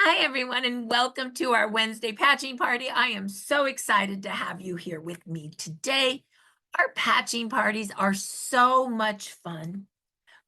Hi, everyone, and welcome to our Wednesday patching party. I am so excited to have you here with me today. Our patching parties are so much fun.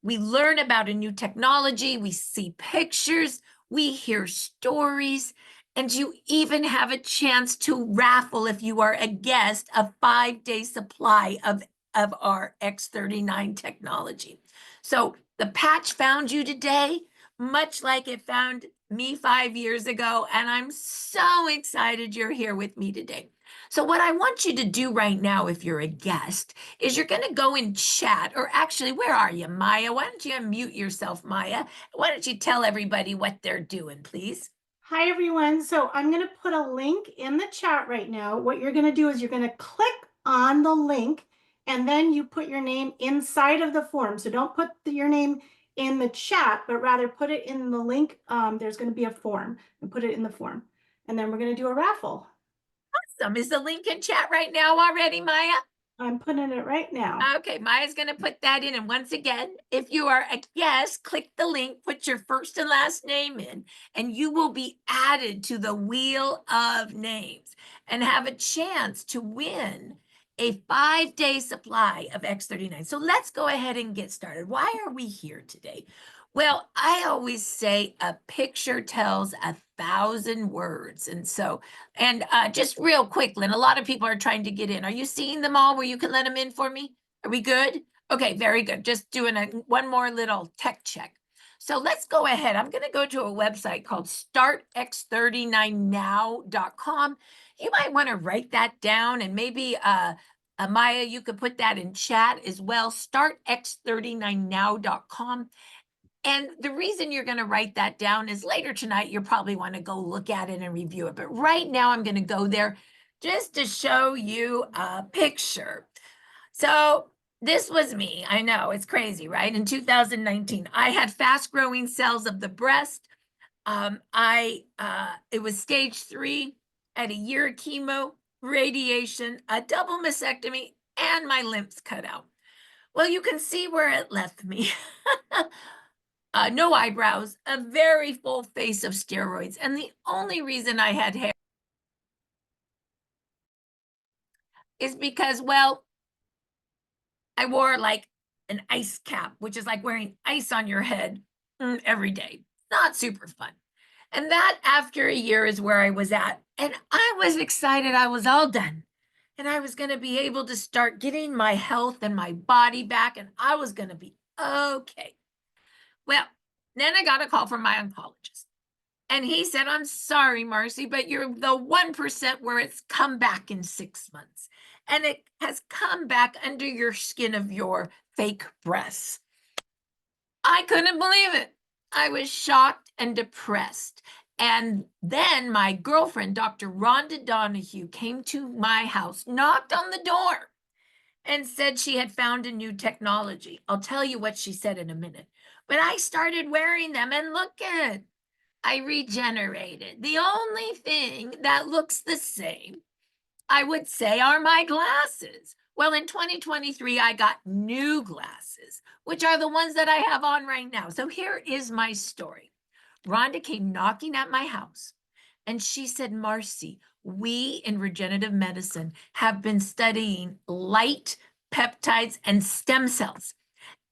We learn about a new technology, we see pictures, we hear stories, and you even have a chance to raffle, if you are a guest, a 5-day supply of our X39 technology. So the patch found you today, much like it found me 5 years ago, and I'm so excited you're here with me today. So what I want you to do right now, if you're a guest, is you're going to go in chat, or actually, where are you, Maya? Why don't you unmute yourself, Maya? Why don't you tell everybody what they're doing, please? Hi, everyone. So I'm going to put a link in the chat right now. What you're going to do is you're going to click on the link and then you put your name inside of the form. So don't put your name in the chat, but rather put it in the link. There's going to be a form and put it in the form. And then we're going to do a raffle. Awesome. Is the link in chat right now already, Maya? I'm putting it right now. Okay, Maya's going to put that in. And once again, if you are a guest, click the link, put your first and last name in, and you will be added to the wheel of names and have a chance to win a 5-day supply of X39. So let's go ahead and get started. Why are we here today? Well, I always say a picture tells 1,000 words. And so, just real quick, Lynn, a lot of people are trying to get in. Are you seeing them all where you can let them in for me? Are we good? Okay, very good. Just doing one more little tech check. So let's go ahead. I'm going to go to a website called startx39now.com. You might want to write that down, and maybe Maya, you could put that in chat as well. Startx39now.com. And the reason you're going to write that down is later tonight, you'll probably want to go look at it and review it. But right now, I'm going to go there just to show you a picture. So this was me. I know it's crazy, right? In 2019, I had fast growing cells of the breast. It was stage 3. I had a year of chemo, radiation, a double mastectomy, and my lymphs cut out. Well, you can see where it left me. No eyebrows, a very full face of steroids. And the only reason I had hair is because, well, I wore like an ice cap, which is like wearing ice on your head every day. Not super fun. And that after a year is where I was at. And I was excited. I was all done. And I was going to be able to start getting my health and my body back. And I was going to be okay. Well, then I got a call from my oncologist. And he said, I'm sorry, Marcy, but you're the 1% where it's come back in 6 months. And it has come back under your skin of your fake breasts. I couldn't believe it. I was shocked and depressed. And then my girlfriend, Dr. Rhonda Donahue, came to my house, knocked on the door, and said she had found a new technology. I'll tell you what she said in a minute. But I started wearing them, and look at it. I regenerated. The only thing that looks the same, I would say, are my glasses. Well, in 2023, I got new glasses, which are the ones that I have on right now. So here is my story. Rhonda came knocking at my house, and she said, Marcy, we in regenerative medicine have been studying light, peptides, and stem cells.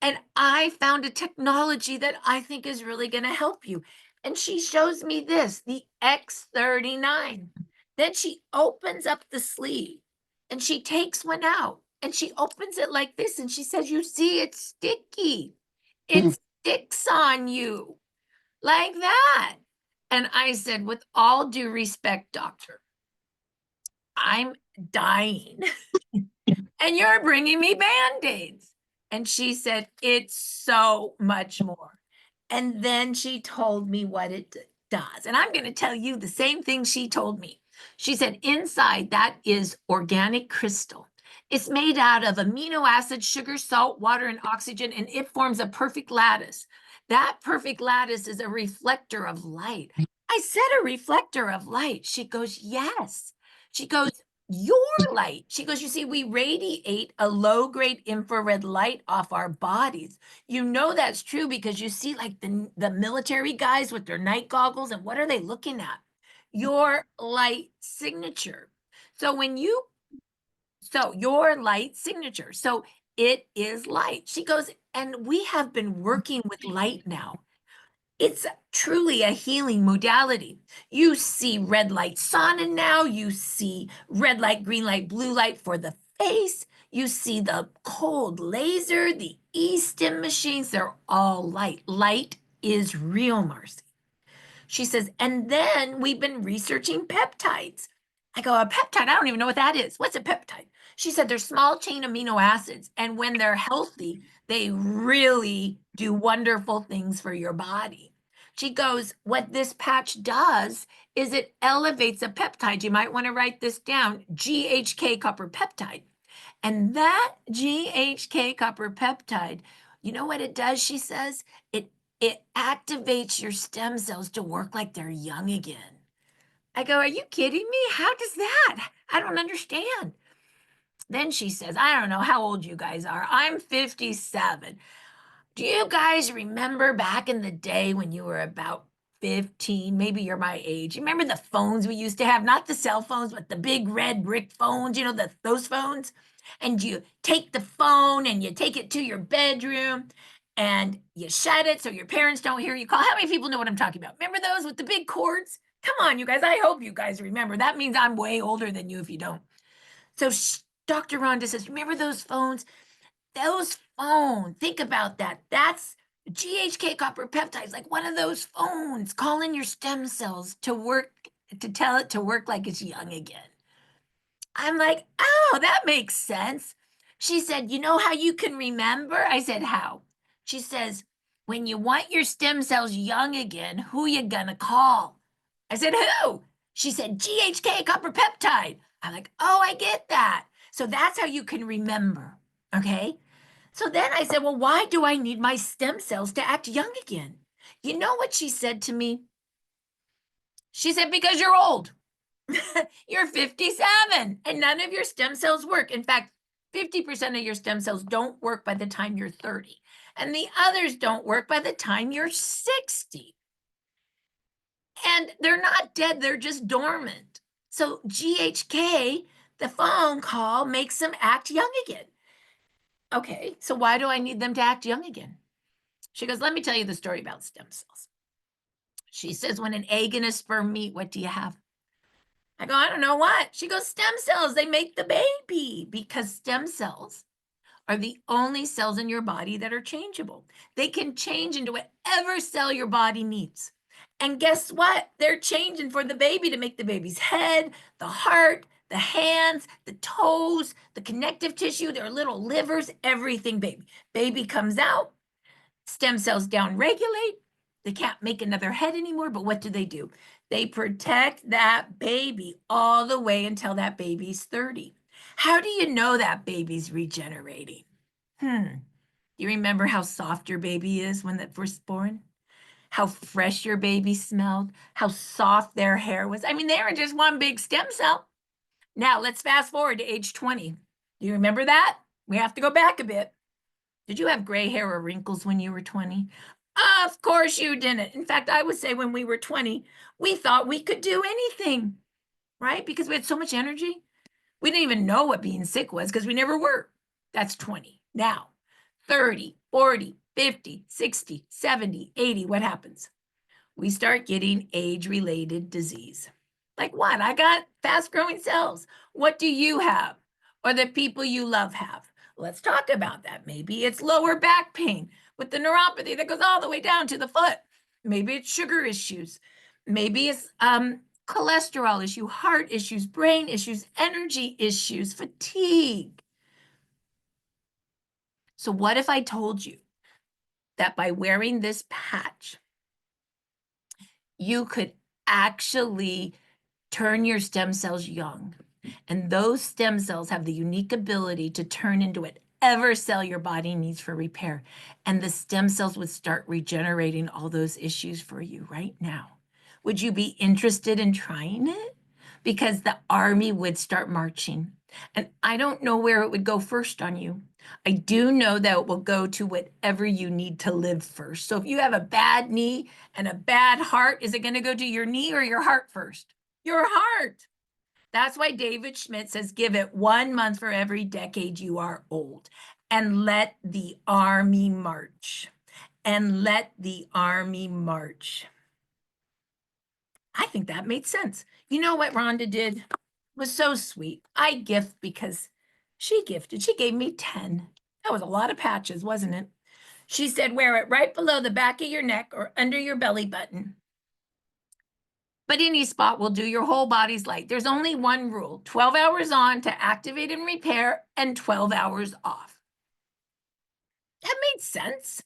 And I found a technology that I think is really going to help you. And she shows me this, the X39. Then she opens up the sleeve and she takes one out and she opens it like this. And she says, you see, it's sticky. It sticks on you like that. And I said, with all due respect, doctor, I'm dying. And you're bringing me Band-Aids. And she said, it's so much more. And then she told me what it does. And I'm going to tell you the same thing she told me. She said, inside that is organic crystal. It's made out of amino acids, sugar, salt, water, and oxygen, and it forms a perfect lattice. That perfect lattice is a reflector of light. I said, a reflector of light. She goes, yes. She goes, your light. She goes, you see, we radiate a low-grade infrared light off our bodies. You know that's true because you see like the military guys with their night goggles, and what are they looking at? Your light signature. So your light signature. So it is light. She goes, and we have been working with light now. It's truly a healing modality. You see red light sauna now, you see red light, green light, blue light for the face, you see the cold laser, the e-stim machines, they're all light. Light is real, Marcy. She says, and then we've been researching peptides. I go, a peptide? I don't even know what that is. What's a peptide? She said, they're small chain amino acids. And when they're healthy, they really do wonderful things for your body. She goes, what this patch does is it elevates a peptide. You might want to write this down, GHK copper peptide. And that GHK copper peptide, you know what it does, she says? It activates your stem cells to work like they're young again. I go, are you kidding me? How does that? I don't understand. Then she says, I don't know how old you guys are. I'm 57. Do you guys remember back in the day when you were about 15? Maybe you're my age. You remember the phones we used to have? Not the cell phones, but the big red brick phones, those phones? And you take the phone and you take it to your bedroom and you shut it so your parents don't hear you call. How many people know what I'm talking about? Remember those with the big cords? Come on, you guys. I hope you guys remember. That means I'm way older than you if you don't. So Dr. Rhonda says, remember those phones? Those phones, think about that. That's GHK copper peptides, like one of those phones calling your stem cells to work, to tell it to work like it's young again. I'm like, oh, that makes sense. She said, you know how you can remember? I said, how? She says, when you want your stem cells young again, who you gonna call? I said, who? She said, GHK copper peptide. I'm like, oh, I get that. So that's how you can remember, okay? So then I said, well, why do I need my stem cells to act young again? You know what she said to me? She said, because you're old. You're 57 and none of your stem cells work. In fact, 50% of your stem cells don't work by the time you're 30, and the others don't work by the time you're 60. And they're not dead, they're just dormant. So GHK, the phone call, makes them act young again. Okay, so why do I need them to act young again? She goes, let me tell you the story about stem cells. She says, when an egg and a sperm meet, what do you have? I go, I don't know what. She goes, stem cells, they make the baby, because stem cells are the only cells in your body that are changeable. They can change into whatever cell your body needs. And guess what? They're changing for the baby to make the baby's head, the heart, the hands, the toes, the connective tissue, their little livers, everything baby. Baby comes out, stem cells downregulate. They can't make another head anymore, but what do? They protect that baby all the way until that baby's 30. How do you know that baby's regenerating? Do you remember how soft your baby is when that first born? How fresh your baby smelled? How soft their hair was? I mean, they were just one big stem cell. Now let's fast forward to age 20. Do you remember that? We have to go back a bit. Did you have gray hair or wrinkles when you were 20? Of course you didn't. In fact, I would say when we were 20, we thought we could do anything, right? Because we had so much energy. We didn't even know what being sick was because we never were. That's 20. Now, 30, 40, 50, 60, 70, 80, what happens? We start getting age-related disease. Like what? I got fast-growing cells. What do you have? Or the people you love have? Let's talk about that. Maybe it's lower back pain with the neuropathy that goes all the way down to the foot. Maybe it's sugar issues. Maybe it's cholesterol issue, heart issues, brain issues, energy issues, fatigue. So what if I told you that by wearing this patch, you could actually turn your stem cells young? And those stem cells have the unique ability to turn into whatever cell your body needs for repair. And the stem cells would start regenerating all those issues for you right now. Would you be interested in trying it? because the army would start marching. And I don't know where it would go first on you. I do know that it will go to whatever you need to live first. So if you have a bad knee and a bad heart, is it going to go to your knee or your heart first? Your heart. That's why David Schmidt says, give it 1 month for every decade you are old, and let the army march. And let the army march. I think that made sense. You know what Rhonda did? It was so sweet. I gift because she gifted. She gave me 10. That was a lot of patches, wasn't it? She said, wear it right below the back of your neck or under your belly button. But any spot will do. Your whole body's light. There's only one rule: 12 hours on to activate and repair, and 12 hours off. That made sense.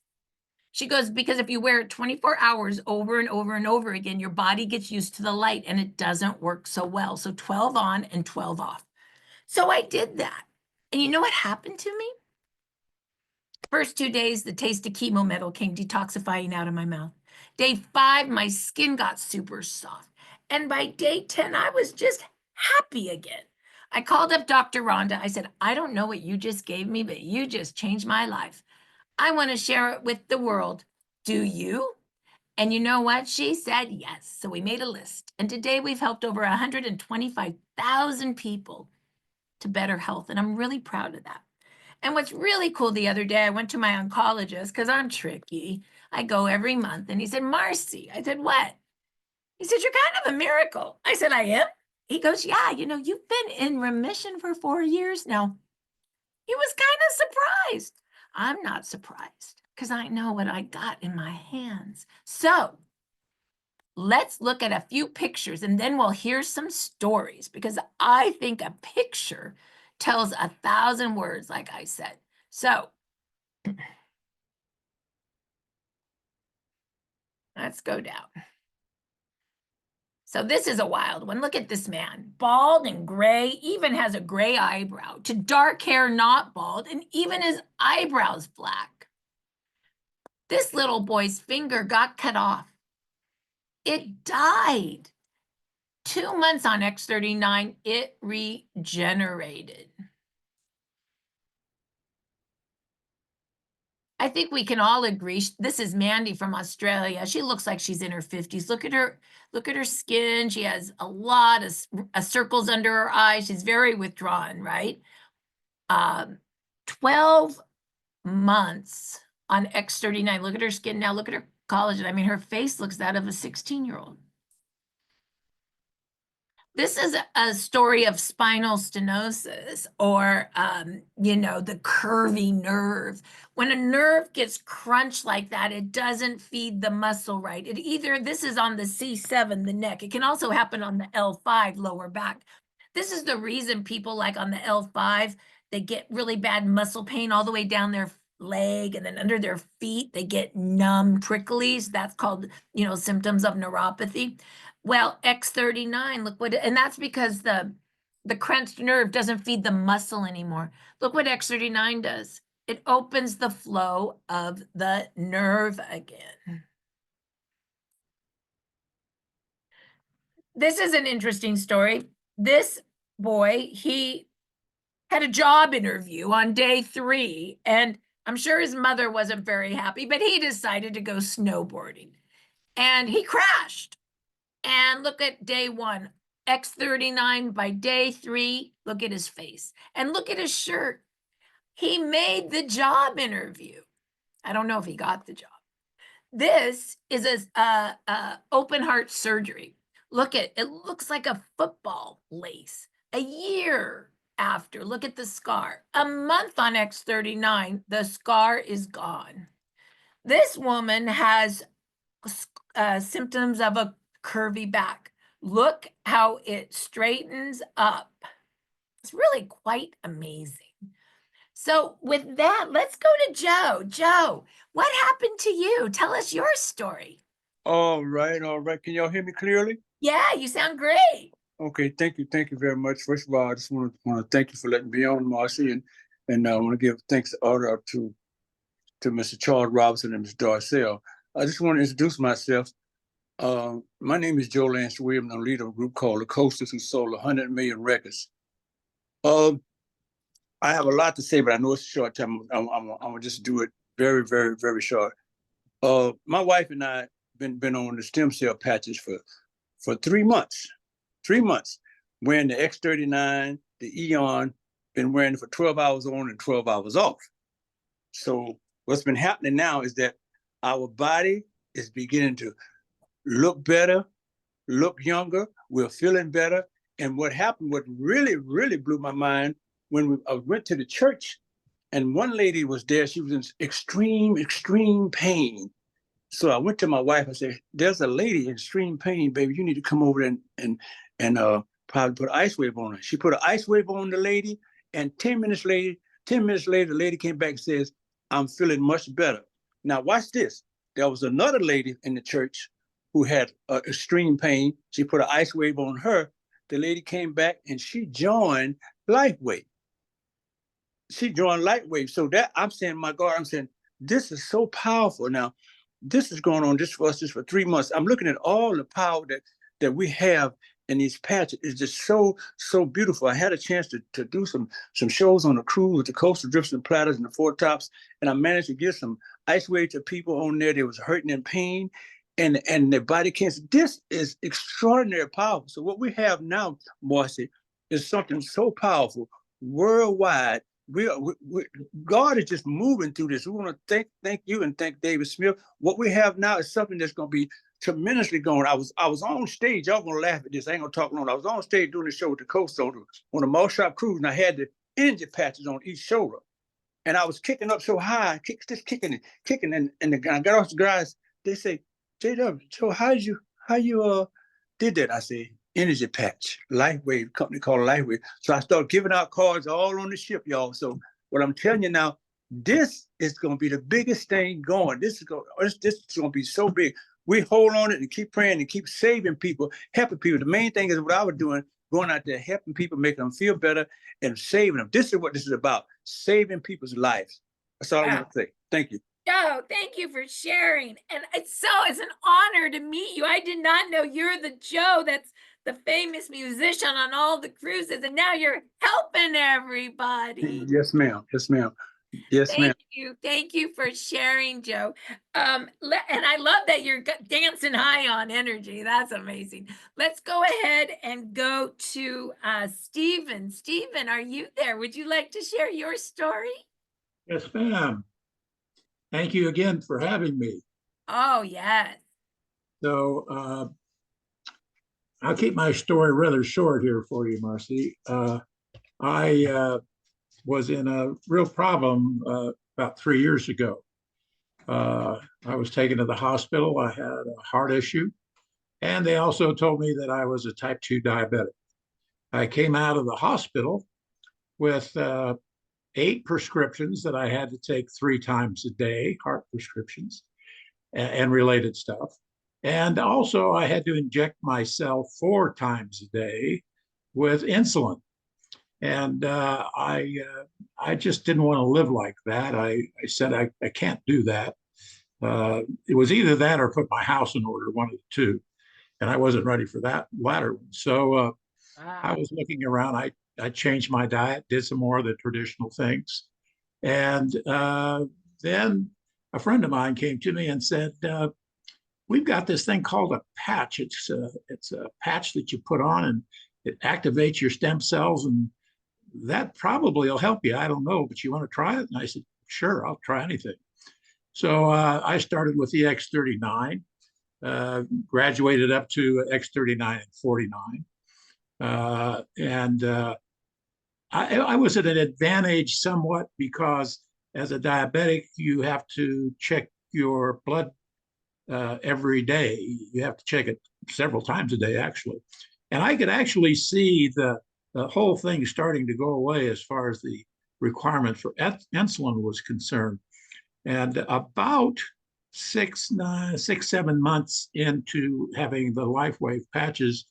She goes, because if you wear it 24 hours over and over and over again, your body gets used to the light and it doesn't work so well. So 12 on and 12 off. So I did that. And you know what happened to me? First 2 days, the taste of chemo metal came detoxifying out of my mouth. Day 5, my skin got super soft. And by day 10, I was just happy again. I called up Dr. Rhonda. I said, I don't know what you just gave me, but you just changed my life. I want to share it with the world. Do you? And you know what? She said yes. So we made a list. And today we've helped over 125,000 people to better health. And I'm really proud of that. And what's really cool, the other day, I went to my oncologist because I'm tricky. I go every month. And he said, Marcy. I said, what? He said, you're kind of a miracle. I said, I am? He goes, yeah, you've been in remission for 4 years now. He was kind of surprised. I'm not surprised because I know what I got in my hands. So let's look at a few pictures and then we'll hear some stories, because I think a picture tells 1,000 words, like I said. So let's go down. So this is a wild one. Look at this man, bald and gray, even has a gray eyebrow, to dark hair, not bald, and even his eyebrows black. This little boy's finger got cut off. It died. 2 months on X39, it regenerated. I think we can all agree. This is Mandy from Australia. She looks like she's in her 50s. Look at her skin. She has a lot of circles under her eyes. She's very withdrawn, right? 12 months on X39. Look at her skin now. Look at her collagen. I mean, her face looks that of a 16-year-old. This is a story of spinal stenosis, or, the curvy nerve. When a nerve gets crunched like that, it doesn't feed the muscle right. This is on the C7, the neck. It can also happen on the L5, lower back. This is the reason people, like on the L5, they get really bad muscle pain all the way down their leg, and then under their feet, they get numb, pricklies. That's called, symptoms of neuropathy. Well, X39, look what, and that's because the crunched nerve doesn't feed the muscle anymore. Look what X39 does. It opens the flow of the nerve again. This is an interesting story. This boy, he had a job interview on day 3, and I'm sure his mother wasn't very happy, but he decided to go snowboarding, and he crashed. And look at day 1, X39. By day 3, look at his face and look at his shirt. He made the job interview. I don't know if he got the job. This is a open heart surgery. Look at it, looks like a football lace. A year after, look at the scar. A month on X39, the scar is gone. This woman has symptoms of a curvy back. Look how it straightens up. It's really quite amazing. So with that, let's go to Joe. Joe, what happened to you? Tell us your story. All right, all right. Can y'all hear me clearly? Yeah, you sound great. Okay, thank you very much. First of all, I just want to thank you for letting me on, Marcy, and I want to give thanks order to Mr. Charles Robinson and Ms. Darcell. I just want to introduce myself. My name is Joe Lance Williams. I'm leader of a group called the Coasters, who sold 100 million records. I have a lot to say, but I know it's a short time. I'm gonna just do it very, very, very short. My wife and I been on the stem cell patches for 3 months. 3 months. Wearing the X39, the Aeon, been wearing it for 12 hours on and 12 hours off. So what's been happening now is that our body is beginning to look better, look younger. We're feeling better. And what happened, what really, really blew my mind, when I went to the church and one lady was there, she was in extreme, extreme pain. So I went to my wife and said, there's a lady in extreme pain, baby. You need to come over and probably put an ice wave on her. She put an ice wave on the lady, and 10 minutes later, the lady came back and says, I'm feeling much better. Now watch this. There was another lady in the church who had extreme pain. She put an ice wave on her. The lady came back and she joined LifeWave. She joined LifeWave. So that I'm saying, my God, I'm saying, this is so powerful. Now, this is going on just for us just for 3 months. I'm looking at all the power that we have in these patches. It's just so beautiful. I had a chance to do some shows on the cruise with the Coastal Drifts and Platters and the Four Tops, and I managed to get some ice wave to people on there that was hurting in pain, and their body cancer. This is extraordinary powerful. So what we have now, Marcy, is something so powerful worldwide. God is just moving through this. We want to thank you and thank David Smith. What we have now is something that's going to be tremendously going. I was on stage. Y'all gonna laugh at this. I ain't gonna talk long. I was on stage doing the show with the coast on the Mall Shop Cruise, and I had the energy patches on each shoulder, and I was kicking up so high, just kicking, and I got off the guys. They say, JW, so how you did that? I say, energy patch, LifeWave, company called LifeWave. So I started giving out cards all on the ship, y'all. So what I'm telling you now, this is going to be the biggest thing going. This is going to be so big. We hold on it and keep praying and keep saving people, helping people. The main thing is what I was doing, going out there, helping people, making them feel better and saving them. This is what this is about, saving people's lives. That's all I want to say. Thank you. Joe, thank you for sharing. And it's an honor to meet you. I did not know you're the Joe that's the famous musician on all the cruises, and now you're helping everybody. Yes, ma'am. Yes, ma'am. Yes, ma'am. Thank you for sharing, Joe. And I love that you're dancing high on energy. That's amazing. Let's go ahead and go to Stephen. Stephen, are you there? Would you like to share your story? Yes, ma'am. Thank you again for having me. Oh, yes. So I'll keep my story rather short here for you, Marcy. I was in a real problem about 3 years ago. I was taken to the hospital. I had a heart issue, and they also told me that I was a type 2 diabetic. I came out of the hospital with 8 prescriptions that I had to take 3 times a day, heart prescriptions and related stuff. And also I had to inject myself 4 times a day with insulin. And I just didn't want to live like that. I said, I can't do that. It was either that or put my house in order, one of the two. And I wasn't ready for that latter one. So I was looking around. I changed my diet, did some more of the traditional things. And then a friend of mine came to me and said, we've got this thing called a patch. It's a patch that you put on and it activates your stem cells, and that probably will help you. I don't know, but you want to try it? And I said, sure, I'll try anything. So I started with the X39, graduated up to X39 and 49. I was at an advantage somewhat because as a diabetic, you have to check your blood every day. You have to check it several times a day, actually. And I could actually see the whole thing starting to go away as far as the requirement for insulin was concerned. And about 7 months into having the LifeWave patches,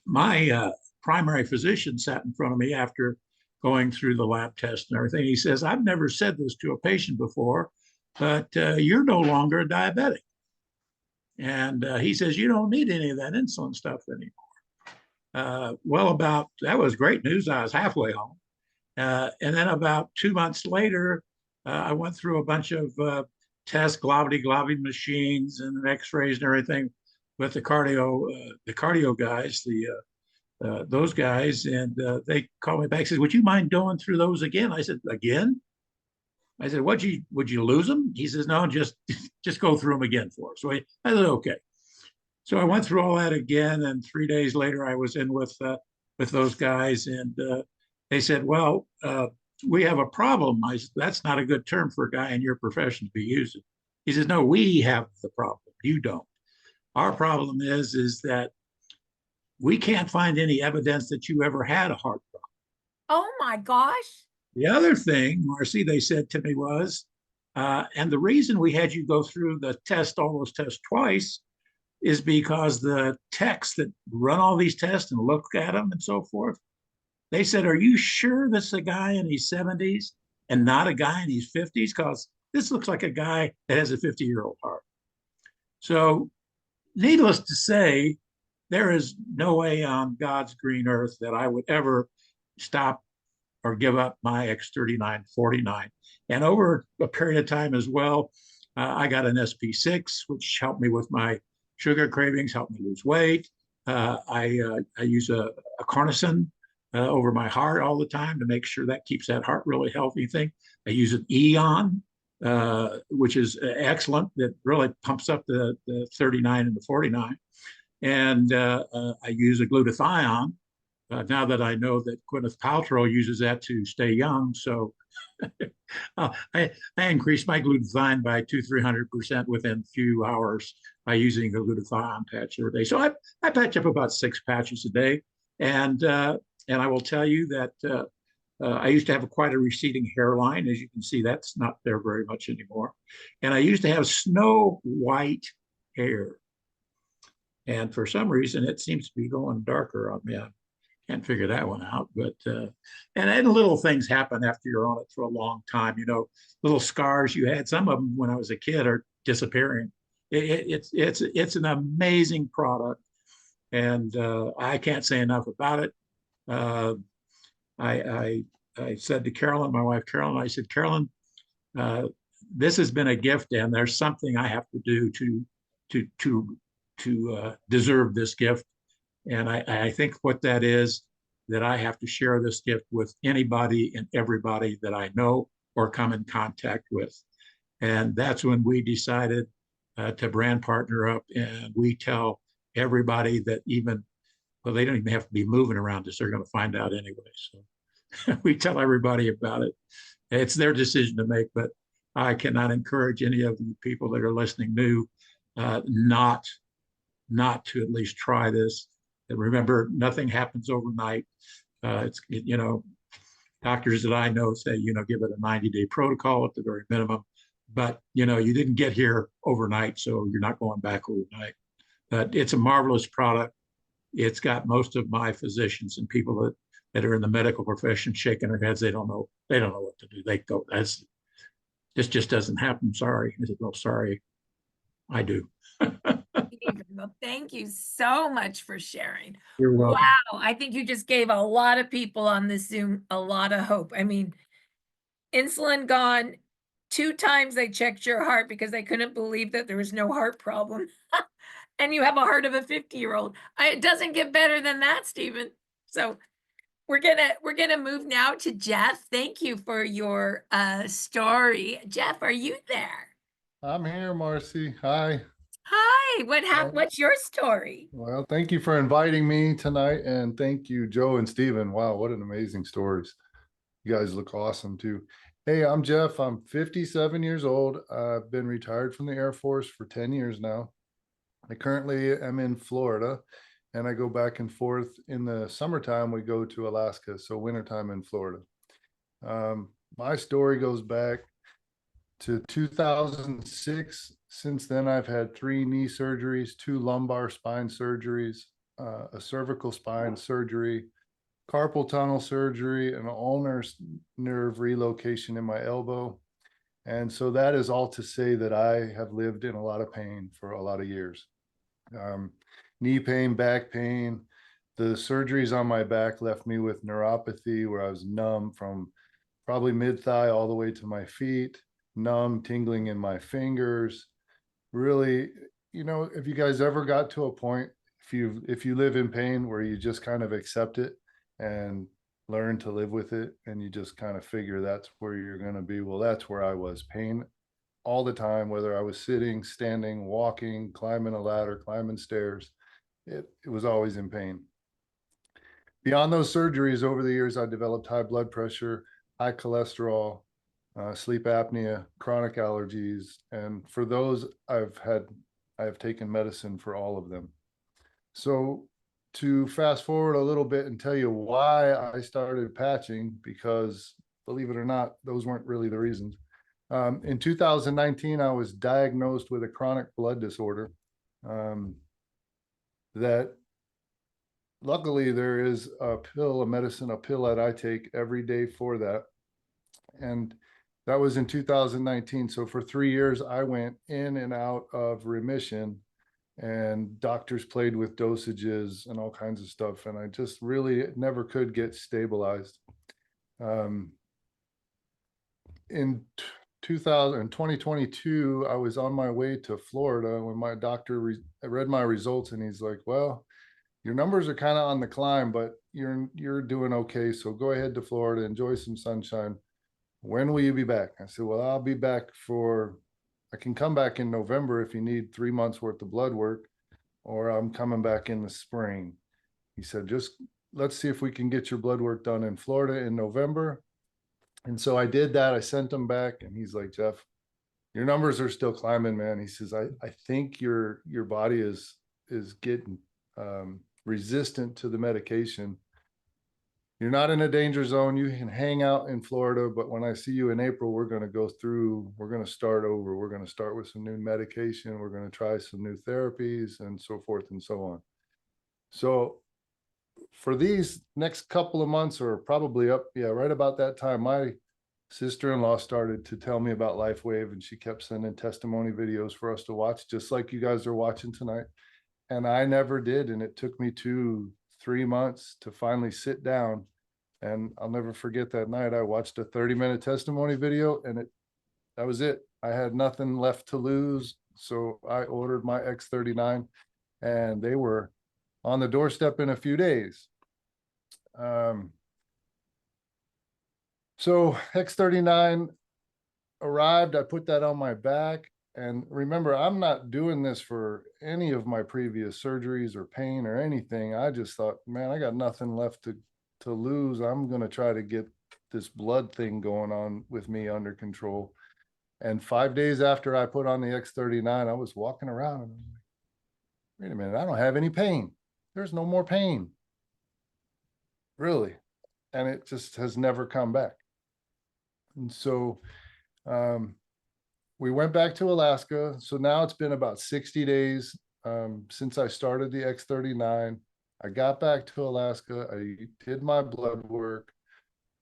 my primary physician sat in front of me after going through the lab test and everything. He says, I've never said this to a patient before, but you're no longer a diabetic. And he says, you don't need any of that insulin stuff anymore. Well, that was great news. I was halfway home. And then about 2 months later, I went through a bunch of tests, glovity machines and x-rays and everything with the cardio guys, those guys. And they called me back and said, would you mind going through those again? I said, again? I said, would you lose them? He says, no, just go through them again for us. So I said, okay. So I went through all that again, and 3 days later, I was in with those guys, and they said, "Well, we have a problem." I said, "That's not a good term for a guy in your profession to be using." He says, "No, we have the problem. You don't. Our problem is that we can't find any evidence that you ever had a heart problem." Oh my gosh. The other thing, Marcy, they said to me was, and the reason we had you go through all those tests twice, is because the techs that run all these tests and look at them and so forth, they said, are you sure this is a guy in his 70s and not a guy in his 50s? Because this looks like a guy that has a 50-year-old heart. So needless to say, there is no way on God's green earth that I would ever stop or give up my X3949. And over a period of time as well, I got an Sp6, which helped me with my sugar cravings, helped me lose weight. I use a carnosine over my heart all the time to make sure that keeps that heart really healthy thing. I use an Aeon, which is excellent, that really pumps up the 39 and the 49. And I use a glutathione, now that I know that Gwyneth Paltrow uses that to stay young. So I increased my glutathione by 200-300% within a few hours by using the glutathione patch every day. So I patch up about 6 patches a day. And I will tell you that I used to have quite a receding hairline. As you can see, that's not there very much anymore. And I used to have snow white hair. And for some reason, it seems to be going darker on me. I can't figure that one out. But and little things happen after you're on it for a long time. You know, little scars you had. Some of them when I was a kid are disappearing. It's an amazing product, and I can't say enough about it. I said to Carolyn, my wife Carolyn, I said, Carolyn, this has been a gift, and there's something I have to do to deserve this gift. And I think what that is, that I have to share this gift with anybody and everybody that I know or come in contact with. And that's when we decided to brand partner up, and we tell everybody that well, they don't even have to be moving around us. They're going to find out anyway. So we tell everybody about it. It's their decision to make, but I cannot encourage any of you people that are listening new not to at least try this. And remember, nothing happens overnight. Doctors that I know say, give it a 90-day protocol at the very minimum. But, you didn't get here overnight, so you're not going back overnight. But it's a marvelous product. It's got most of my physicians and people that are in the medical profession shaking their heads. They don't know what to do. They go, this just doesn't happen. Sorry. I said, well, sorry, I do. Well, thank you so much for sharing. You're welcome. Wow, I think you just gave a lot of people on this Zoom a lot of hope. I mean, insulin gone. 2 times they checked your heart because they couldn't believe that there was no heart problem. And you have a heart of a 50-year-old. It doesn't get better than that, Stephen. So we're gonna move now to Jeff. Thank you for your story. Jeff, are you there? I'm here, Marcy. Hi. Hi, what's your story? Well, thank you for inviting me tonight, and thank you, Joe and Stephen. Wow, what an amazing stories. You guys look awesome too. Hey, I'm Jeff. I'm 57 years old. I've been retired from the Air Force for 10 years now. I currently am in Florida, and I go back and forth. In the summertime, we go to Alaska, so wintertime in Florida. My story goes back to 2006. Since then, I've had 3 knee surgeries, 2 lumbar spine surgeries, a cervical spine surgery, carpal tunnel surgery, and an ulnar nerve relocation in my elbow. And so that is all to say that I have lived in a lot of pain for a lot of years. Knee pain, back pain. The surgeries on my back left me with neuropathy where I was numb from probably mid-thigh all the way to my feet, numb, tingling in my fingers. Really, you know, if you guys ever got to a point, if you live in pain where you just kind of accept it and learn to live with it, and you just kind of figure that's where you're going to be, well, that's where I was. Pain all the time, whether I was sitting, standing, walking, climbing a ladder, climbing stairs, it was always in pain. Beyond those surgeries, over the years, I developed high blood pressure, high cholesterol, sleep apnea, chronic allergies. And for those, I have taken medicine for all of them. So to fast forward a little bit and tell you why I started patching, because believe it or not, those weren't really the reasons. In 2019, I was diagnosed with a chronic blood disorder that luckily there is a pill, a medicine, a pill that I take every day for that. And that was in 2019. So for 3 years, I went in and out of remission, and doctors played with dosages and all kinds of stuff. And I just really never could get stabilized. In 2022, I was on my way to Florida when my doctor read my results, and he's like, well, your numbers are kind of on the climb, but you're doing okay. So go ahead to Florida, enjoy some sunshine. When will you be back? I said, well, I'll be back I can come back in November if you need 3 months worth of blood work, or I'm coming back in the spring. He said, just let's see if we can get your blood work done in Florida in November. And so I did that. I sent him back, and he's like, Jeff, your numbers are still climbing, man. He says, I think your body is getting resistant to the medication. You're not in a danger zone. You can hang out in Florida, but when I see you in April, we're going to start over. We're going to start with some new medication. We're going to try some new therapies and so forth and so on. So for these next couple of months, or probably right about that time, my sister-in-law started to tell me about LifeWave, and she kept sending testimony videos for us to watch, just like you guys are watching tonight. And I never did. And it took me 2-3 months to finally sit down. And I'll never forget that night. I watched a 30-minute testimony video, and that was it. I had nothing left to lose. So I ordered my X39, and they were on the doorstep in a few days. So X39 arrived. I put that on my back. And remember, I'm not doing this for any of my previous surgeries or pain or anything. I just thought, man, I got nothing left to lose. I'm going to try to get this blood thing going on with me under control. And 5 days after I put on the X39, I was walking around and I'm like, wait a minute, I don't have any pain. There's no more pain. Really. And it just has never come back. And so we went back to Alaska. So now it's been about 60 days since I started the X39. I got back to Alaska. I did my blood work.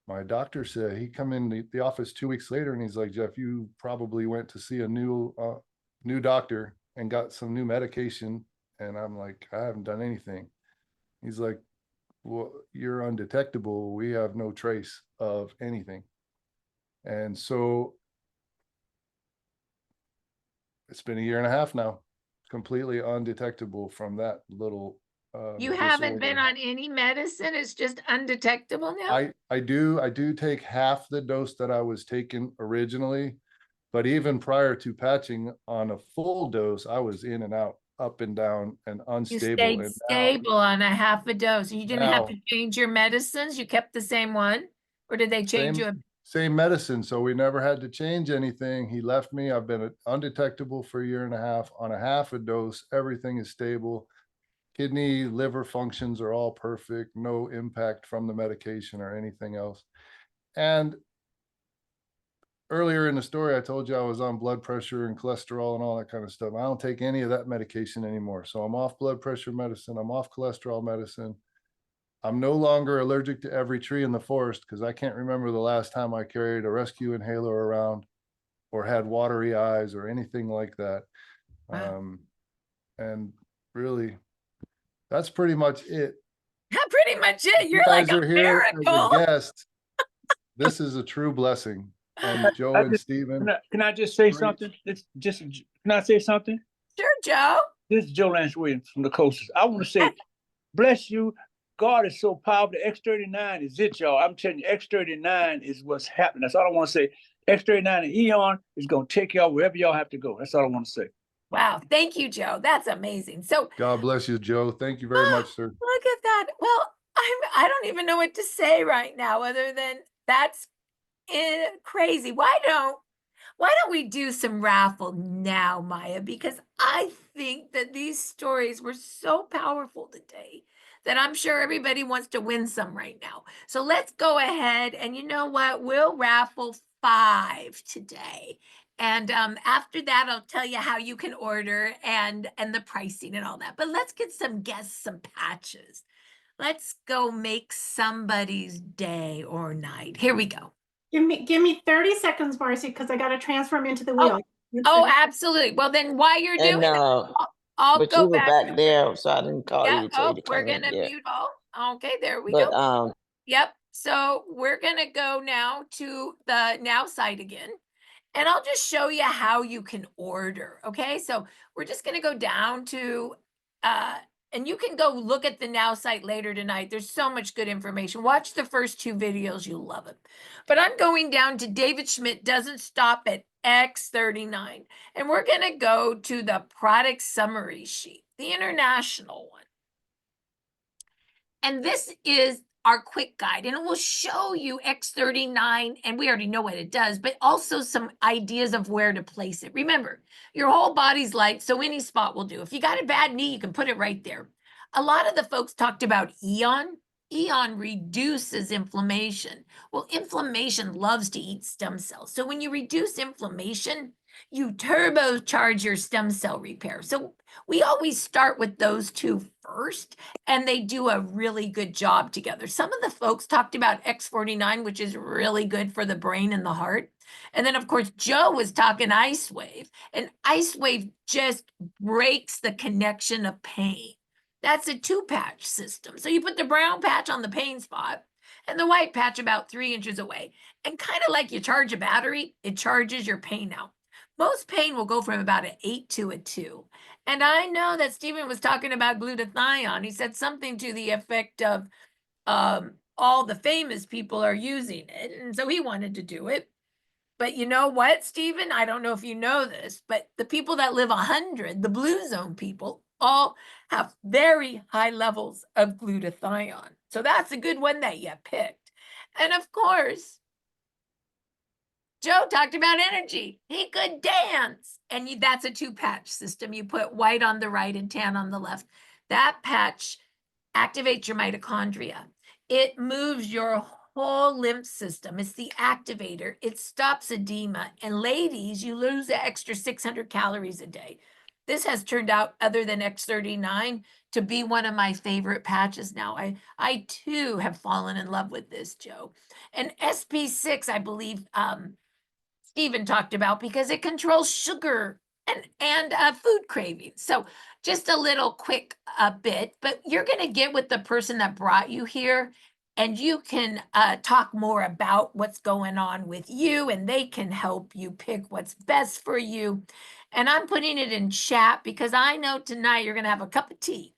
My doctor said, he come in the office 2 weeks later, and he's like, Jeff, you probably went to see a new doctor and got some new medication. And I'm like, I haven't done anything. He's like, well, you're undetectable. We have no trace of anything. And so it's been 1.5 years now, completely undetectable from that little You haven't been on any medicine? It's just undetectable now? I do take half the dose that I was taking originally, but even prior to patching on a full dose, I was in and out, up and down, and You unstable. stayed And stable on a half a dose. You didn't have now- to change your medicines? You kept the same one? Or did they change you? Same medicine, so we never had to change anything. He left me. I've been undetectable for 1.5 years on a half a dose. Everything is stable. Kidney, liver functions are all perfect. No impact from the medication or anything else. And earlier in the story, I told you I was on blood pressure and cholesterol and all that kind of stuff. I don't take any of that medication anymore. So I'm off blood pressure medicine. I'm off cholesterol medicine. I'm no longer allergic to every tree in the forest, because I can't remember the last time I carried a rescue inhaler around. or had watery eyes or anything like that. Wow. And really, that's pretty much it. Pretty much it. You You're like guys a are here as a miracle. guest. This is a true blessing. And Joe and Stephen, Can I just say Great. something? Can I say something? Sure, Joe. This is Joe Lance Williams from the coasters. I want to say, bless you. God is so powerful. X39 is it, y'all. I'm telling you, X39 is what's happening. That's all I want to say. X39 and Aeon is going to take y'all wherever y'all have to go. That's all I want to say. Wow. Thank you, Joe. That's amazing. So God bless you, Joe. Thank you very much, sir. look at that. Well, I don't even know what to say right now other than that's crazy. Why don't we do some raffle now, Maya? Because I think that these stories were so powerful today that I'm sure everybody wants to win some right now. So let's go ahead and you know what? We'll raffle 5 today. And after that, I'll tell you how you can order and the pricing and all that. But let's get some guests, some patches. Let's go make somebody's day or night. Here we go. Give me 30 seconds, Marcy, because I got to transform into the wheel. Oh, absolutely. Well, then while you're doing And that, I'll but go you were back. back there, so I didn't call Yeah. you till Oh, you to we're come in. gonna Yeah. mute all. Okay, there we But go. Yep. So we're gonna go now to the now site again. And I'll just show you how you can order. Okay. So we're just gonna go down to and you can go look at the now site later tonight. There's so much good information. Watch the first 2 videos, you'll love it. But I'm going down to David Schmidt doesn't stop at X39. And we're gonna go to the product summary sheet, the international one. And this is our quick guide, and it will show you X39, and we already know what it does, but also some ideas of where to place it. Remember, your whole body's light, so any spot will do. If you got a bad knee, you can put it right there. A lot of the folks talked about Aeon. Aeon reduces inflammation. Well, inflammation loves to eat stem cells. So when you reduce inflammation, you turbocharge your stem cell repair. So we always start with those 2 first, and they do a really good job together. Some of the folks talked about X49, which is really good for the brain and the heart. And then, of course, Joe was talking Ice Wave, and Ice Wave just breaks the connection of pain. That's a 2-patch system. So you put the brown patch on the pain spot and the white patch about 3 inches away. And kind of like you charge a battery, it charges your pain out. Most pain will go from about an 8 to a 2. And I know that Stephen was talking about glutathione. He said something to the effect of all the famous people are using it. And so he wanted to do it. But you know what, Stephen? I don't know if you know this, but the people that live 100, the blue zone people, all have very high levels of glutathione. So that's a good one that you picked. And of course, Joe talked about energy. He could dance. And that's a 2-patch system. You put white on the right and tan on the left. That patch activates your mitochondria. It moves your whole lymph system. It's the activator. It stops edema. And ladies, you lose an extra 600 calories a day. This has turned out, other than X39, to be one of my favorite patches now. I too have fallen in love with this, Joe. And Sp6, I believe, Stephen talked about, because it controls sugar and food cravings. So just a little quick bit, but you're going to get with the person that brought you here, and you can talk more about what's going on with you, and they can help you pick what's best for you. And I'm putting it in chat because I know tonight you're going to have a cup of tea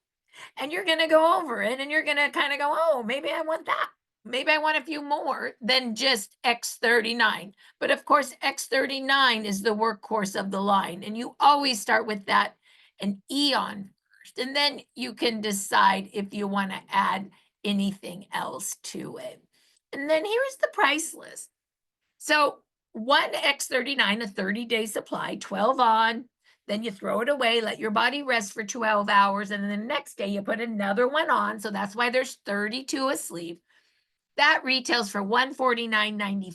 and you're going to go over it and you're going to kind of go, oh, maybe I want that. Maybe I want a few more than just X39. But of course, X39 is the workhorse of the line. And you always start with that and Aeon first. And then you can decide if you want to add anything else to it. And then here's the price list. So one X39, a 30-day supply, 12 on, then you throw it away, let your body rest for 12 hours. And then the next day you put another one on. So that's why there's 32 asleep. That retails for $149.95.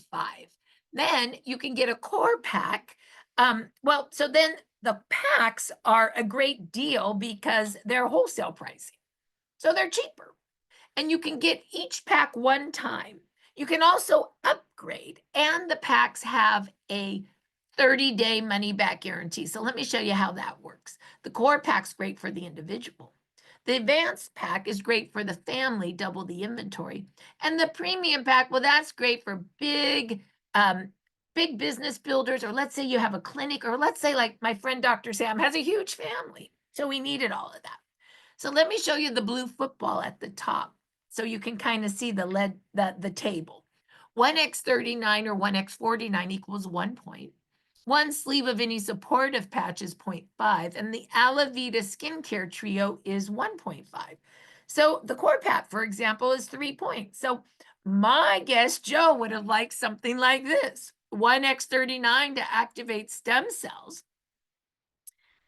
Then you can get a core pack. So then the packs are a great deal because they're wholesale pricing. So they're cheaper. And you can get each pack one time. You can also upgrade, and the packs have a 30-day money-back guarantee. So let me show you how that works. The core pack's great for the individual. The advanced pack is great for the family, double the inventory. And the premium pack, well, that's great for big business builders, or let's say you have a clinic, or let's say like my friend Dr. Sam has a huge family. So we needed all of that. So let me show you the blue football at the top so you can kind of see the table. 1x39 or 1x49 equals 1 point. One sleeve of any supportive patch is 0.5, and the Alavita skincare trio is 1.5. So the core pack, for example, is 3 points. So my guess, Joe would have liked something like this. 1x39 to activate stem cells.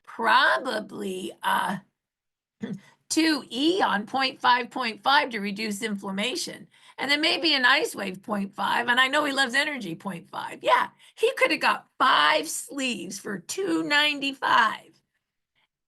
Probably 2 Aeon 0.5 to reduce inflammation. And then maybe an ice wave 0.5. And I know he loves energy 0.5. Yeah, he could have got 5 sleeves for $2.95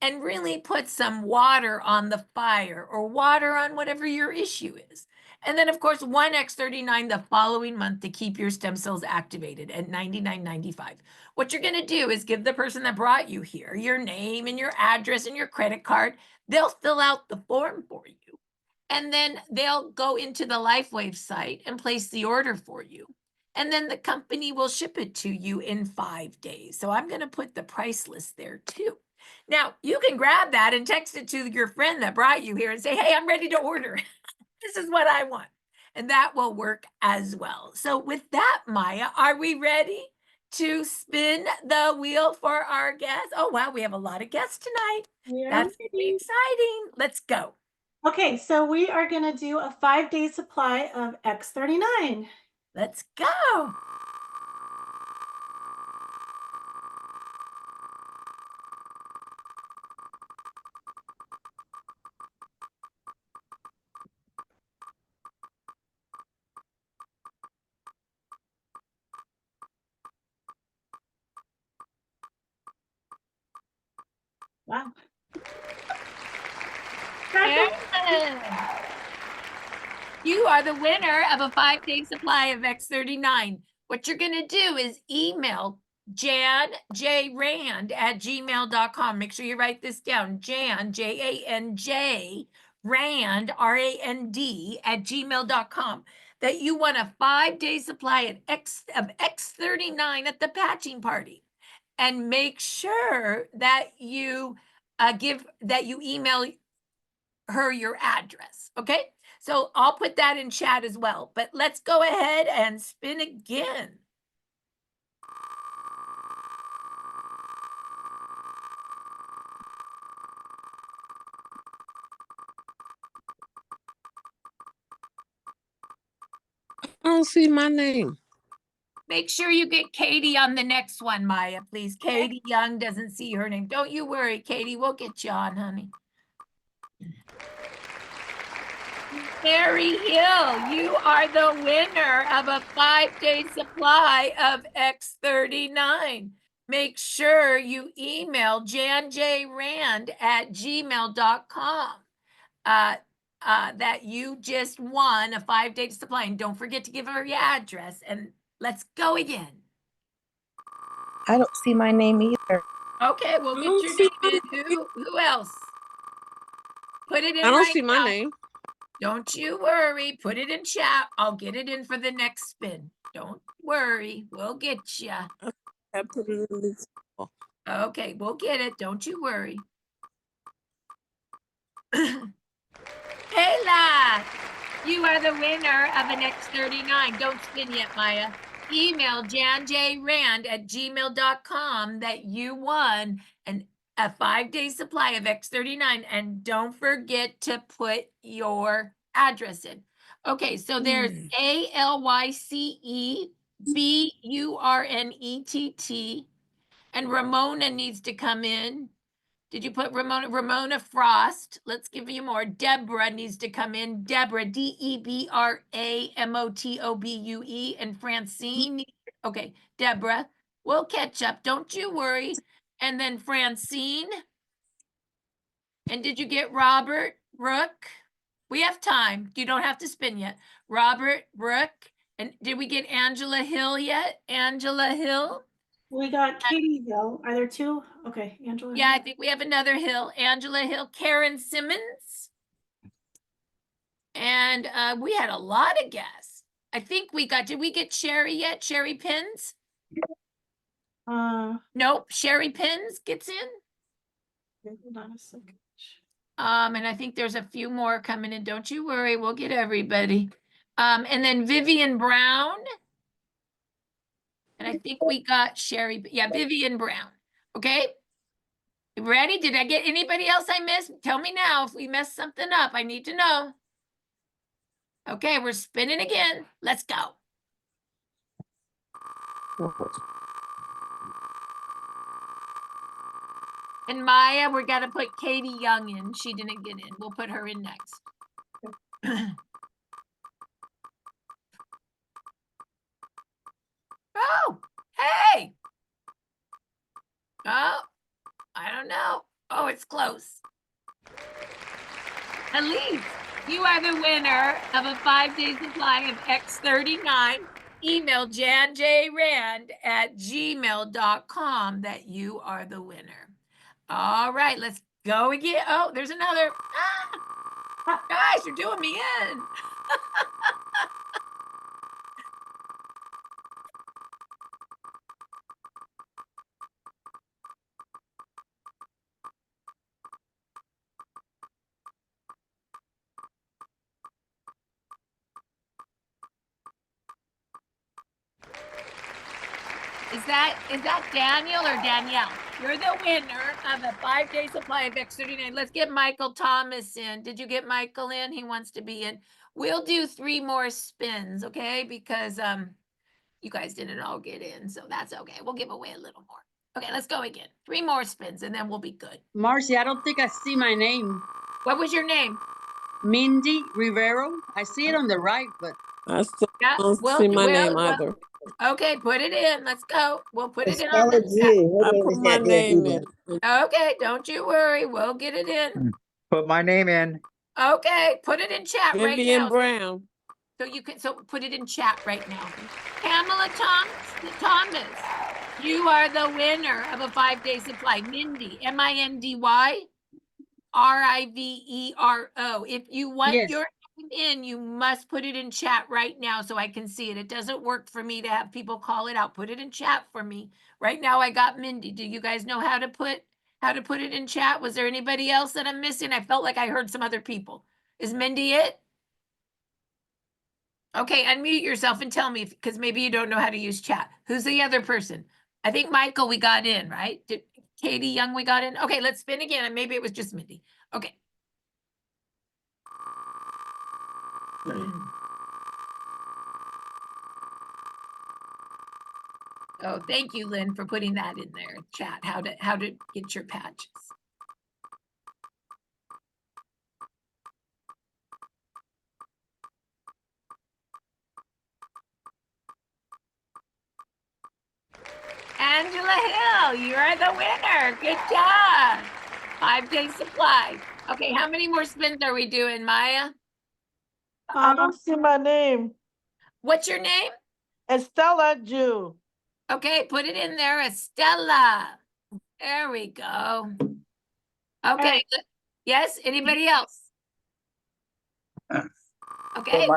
and really put some water on the fire or water on whatever your issue is. And then, of course, 1x39 the following month to keep your stem cells activated at $99.95. What you're going to do is give the person that brought you here your name and your address and your credit card. They'll fill out the form for you. And then they'll go into the LifeWave site and place the order for you. And then the company will ship it to you in 5 days. So I'm going to put the price list there too. Now, you can grab that and text it to your friend that brought you here and say, hey, I'm ready to order. This is what I want. And that will work as well. So with that, Maya, are we ready to spin the wheel for our guests? Oh, wow, we have a lot of guests tonight. That's pretty exciting. Let's go. Okay, so we are going to do a 5-day supply of X39. Let's go. Wow. You are the winner of a 5-day supply of X39. What you're going to do is email janjrand@gmail.com. Make sure you write this down. Jan, J-A-N-J, Rand, R-A-N-D, @gmail.com. That you want a 5-day supply of X39 at the patching party. And make sure that you email her your address. Okay. So I'll put that in chat as well, but let's go ahead and spin again. I don't see my name. Make sure you get Katie on the next one, Maya, please. Katie Young doesn't see her name. Don't you worry, Katie. We'll get you on, honey. Mary Hill, you are the winner of a 5-day supply of X39. Make sure you email janjrand@gmail.com that you just won a 5-day supply. And don't forget to give her your address. And let's go again. I don't see my name either. Okay, we'll get your name in. Who else? Put it in. I don't right see my now. name. Don't you worry. Put it in chat. I'll get it in for the next spin. Don't worry. We'll get you. I put it in this. Okay, we'll get it. Don't you worry. Kayla, you are the winner of an X39. Don't spin yet, Maya. Email janjrand@gmail.com that you won a 5-day supply of X39. And don't forget to put your address in. Okay, so there's ALYCEBURNETT. And Ramona needs to come in. Did you put Ramona? Ramona Frost. Let's give you more. Deborah needs to come in. Deborah, DEBRAMOTOBUE. And Francine. Okay, Deborah, we'll catch up. Don't you worry. And then Francine. And did you get Robert Brooke? We have time. You don't have to spin yet. Robert Brooke. And did we get Angela Hill yet? Angela Hill? We got Katie Hill. Are there two? Okay, Angela. Yeah, I think we have another Hill, Angela Hill, Karen Simmons. And we had a lot of guests. I think did we get Sherry yet? Sherry Pins? Nope, Sherry Pins gets in. Hold on a second. And I think there's a few more coming in. Don't you worry, we'll get everybody. And then Vivian Brown. And I think we got Sherry, yeah, Vivian Brown. Okay. You ready? Did I get anybody else I missed? Tell me now if we messed something up. I need to know. Okay, we're spinning again. Let's go. And Maya, we're gonna put Katie Young in. She didn't get in. We'll put her in next. Oh, hey. Oh, I don't know. Oh, it's close. Elise, you are the winner of a 5-day supply of X39. Email janjrand@gmail.com that you are the winner. All right, let's go again. Oh, there's another. Ah, guys, you're doing me in. Is that Daniel or Danielle? You're the winner of a 5-day supply of X39. Let's get Michael Thomas in. Did you get Michael in? He wants to be in. We'll do 3 more spins, okay? Because you guys didn't all get in, so that's okay. We'll give away a little more. Okay, let's go again. 3 more spins and then we'll be good. Marcy, I don't think I see my name. What was your name? Mindy Rivero. I see it on the right, but I still Yeah, don't well, see my well, name well. either. Okay, put it in. Let's go. We'll put it in Spell on the it G. Her I name put is my not there name either. in. Okay, don't you worry. We'll get it in. Put my name in. Okay, put it in chat right Vivian now. Brown. So put it in chat right now. Pamela Thomas, you are the winner of a 5-day supply. Mindy, MINDY, RIVERO. If you want yes. your name in, you must put it in chat right now so I can see it. It doesn't work for me to have people call it out. Put it in chat for me. Right now I got Mindy. Do you guys know how to put it in chat? Was there anybody else that I'm missing? I felt like I heard some other people. Is Mindy it? Okay, unmute yourself and tell me, because maybe you don't know how to use chat. Who's the other person? I think Michael we got in, right? Did Katie Young we got in? Okay, let's spin again, and maybe it was just Mindy. Okay. Oh, thank you, Lynn, for putting that in there, chat, how to get your patches. Angela Hill, you're the winner. Good job. 5-day supply. Okay, how many more spins are we doing, Maya? I don't see my name. What's your name? Estella Jew. Okay, put it in there, Estella. There we go. Okay, yes, anybody else? Okay,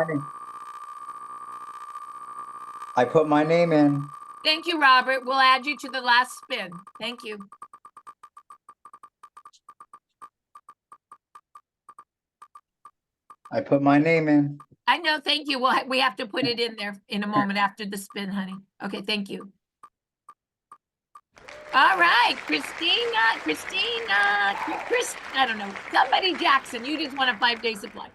I put my name in. thank you, Robert. We'll add you to the last spin. Thank you. I put my name in. I know, thank you. We have to put it in there in a moment after the spin, honey. Okay, thank you. All right, Christina, I don't know, somebody Jackson, you just want a 5-day supply.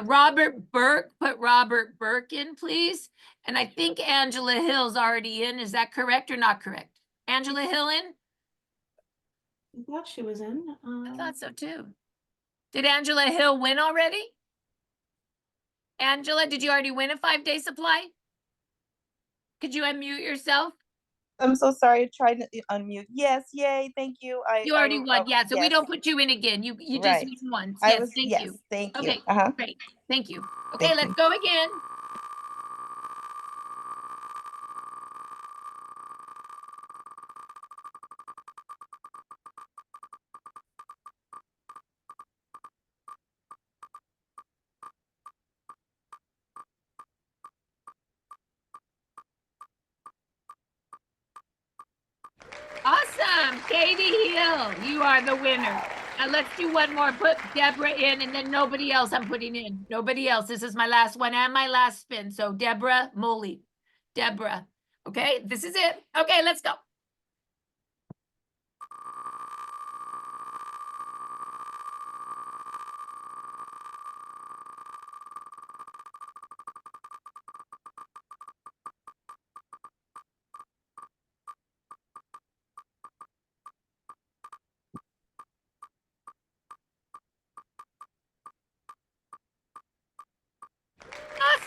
Robert Burke, put Robert Burke in, please. And I think Angela Hill's already in. Is that correct or not correct? Angela Hill in? I thought she was in. I thought so too. Did Angela Hill win already? Angela, did you already win a 5-day supply? Could you unmute yourself? I'm so sorry. I tried to unmute. Yes, yay, thank you. You already won, yeah, so we yes. don't put you in again. You just Right. won once. I Yes, was, thank yes, you. thank you. Okay, great, thank you. Okay, Thank let's you. go again. Katie Hill, you are the winner. Now let's do one more. Put Deborah in and then nobody else I'm putting in. Nobody else. This is my last one and my last spin. So Deborah Moley. Deborah. Okay, this is it. Okay, let's go.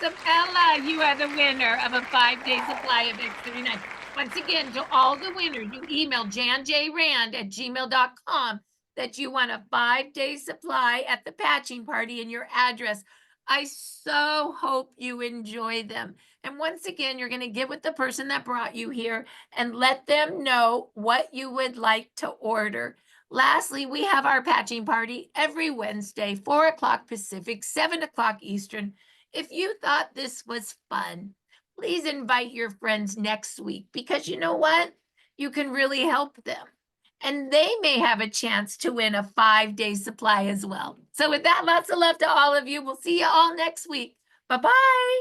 Awesome, Ella, you are the winner of a 5-day supply of X39. Once again, to all the winners, you email janjrand@gmail.com that you want a 5-day supply at the patching party and your address. I so hope you enjoy them. And once again, you're going to get with the person that brought you here and let them know what you would like to order. Lastly, we have our patching party every Wednesday, 4 o'clock Pacific, 7 o'clock Eastern. If you thought this was fun, please invite your friends next week because you know what? You can really help them. And they may have a chance to win a 5-day supply as well. So with that, lots of love to all of you. We'll see you all next week. Bye-bye.